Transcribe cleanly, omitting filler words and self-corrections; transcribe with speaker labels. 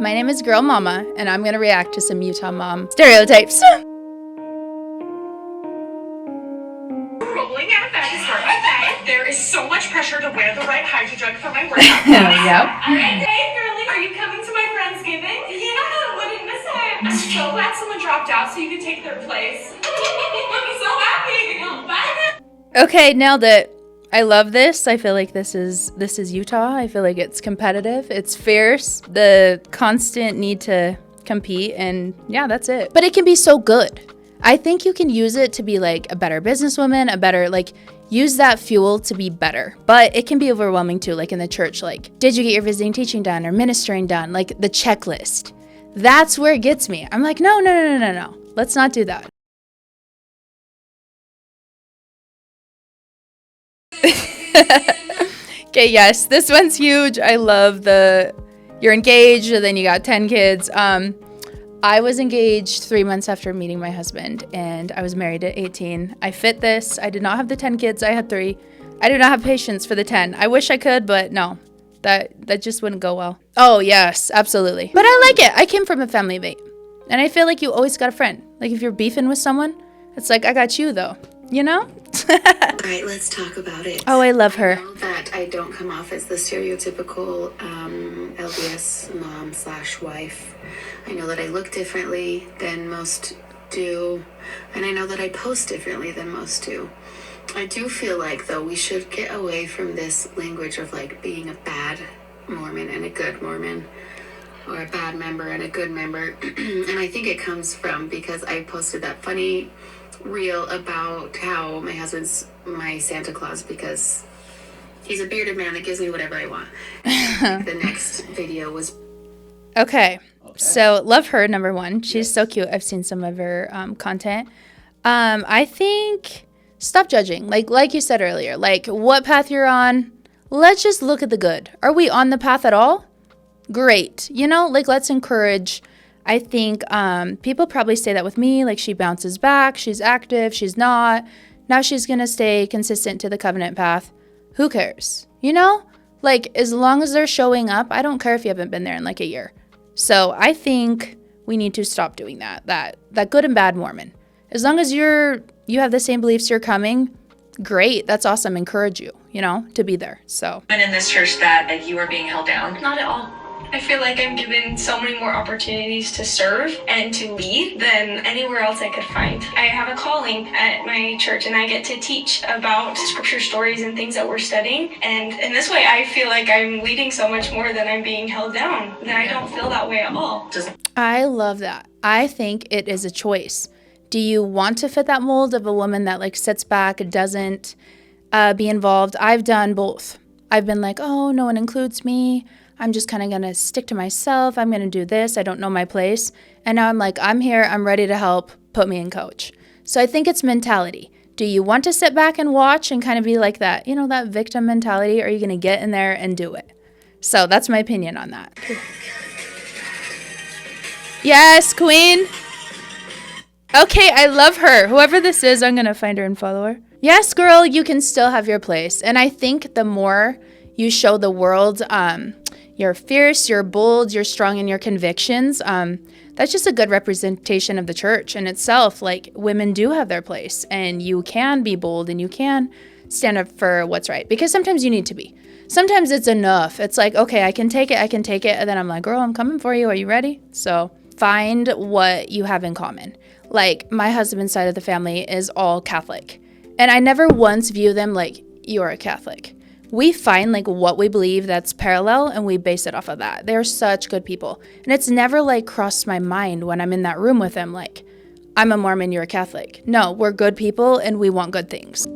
Speaker 1: My name is Girl Mama, and I'm gonna react to some Utah mom stereotypes.
Speaker 2: Rolling out of bed to start my day. There is so much pressure to wear the right hydro jug for my workout.
Speaker 1: Yep.
Speaker 2: Alright, hey girlie, are you coming to my Friendsgiving? Yeah, wouldn't miss it. I'm so glad someone dropped out so you could take their place. I'm so happy. Bye.
Speaker 1: Okay, nailed it. I love this. I feel like this is Utah. I feel like it's competitive. It's fierce. The constant need to compete, and yeah, that's it. But it can be so good. I think you can use it to be like a better businesswoman, a better use that fuel to be better. But it can be overwhelming too, like in the church, like, did you get your visiting teaching done or ministering done? Like the checklist. That's where it gets me. I'm like, no. Let's not do that. Okay, yes, this one's huge. I love you're engaged and then you got 10 kids. I was engaged 3 months after meeting my husband, and I was married at 18. I fit this. I did not have the 10 kids. I had 3. I do not have patience for the 10. I wish I could, but no, that just wouldn't go well. Oh yes, absolutely. But I like it. I came from a family of 8, and I feel like you always got a friend. Like if you're beefing with someone, it's like, I got you though, you know?
Speaker 3: All right, let's talk about it.
Speaker 1: Oh, I love her.
Speaker 3: I know that I don't come off as the stereotypical LDS mom/wife. I know that I look differently than most do, and I know that I post differently than most do. I do feel like, though, we should get away from this language of like being a bad Mormon and a good Mormon, or a bad member and a good member. And I think it comes from because I posted that funny reel about how my husband's my Santa Claus because he's a bearded man that gives me whatever I want. The next video was
Speaker 1: Okay. So love her, number one. She's so cute. I've seen some of her content. I think stop judging. Like you said earlier, like what path you're on. Let's just look at the good. Are we on the path at all? Great. Let's encourage. I think people probably say that with me, like she bounces back, she's active, she's not. Now she's going to stay consistent to the covenant path. Who cares? As long as they're showing up, I don't care if you haven't been there in like a year. So I think we need to stop doing that good and bad Mormon. As long as you have the same beliefs, you're coming, great. That's awesome. Encourage you, to be there. So.
Speaker 2: And in this church that you are being held down? Not at all. I feel like I'm given so many more opportunities to serve and to lead than anywhere else I could find. I have a calling at my church, and I get to teach about scripture stories and things that we're studying. And in this way, I feel like I'm leading so much more than I'm being held down. That I don't feel that way at all.
Speaker 1: I love that. I think it is a choice. Do you want to fit that mold of a woman that sits back, doesn't be involved? I've done both. I've been like, oh, no one includes me. I'm just kind of going to stick to myself. I'm going to do this. I don't know my place. And now I'm like, I'm here. I'm ready to help. Put me in coach. So I think it's mentality. Do you want to sit back and watch and kind of be like that, that victim mentality? Or are you going to get in there and do it? So that's my opinion on that. Yes, queen. Okay, I love her. Whoever this is, I'm going to find her and follow her. Yes, girl, you can still have your place. And I think the more you show the world you're fierce, you're bold, you're strong in your convictions, that's just a good representation of the church in itself. Like, women do have their place, and you can be bold and you can stand up for what's right, because sometimes you need to be. Sometimes it's enough. It's like, okay, I can take it. And then I'm like, girl, I'm coming for you. Are you ready? So find what you have in common. Like, my husband's side of the family is all Catholic, and I never once view them like, you're a Catholic. We find what we believe that's parallel, and we base it off of that. They're such good people. And it's never crossed my mind when I'm in that room with them, I'm a Mormon, you're a Catholic. No, we're good people and we want good things.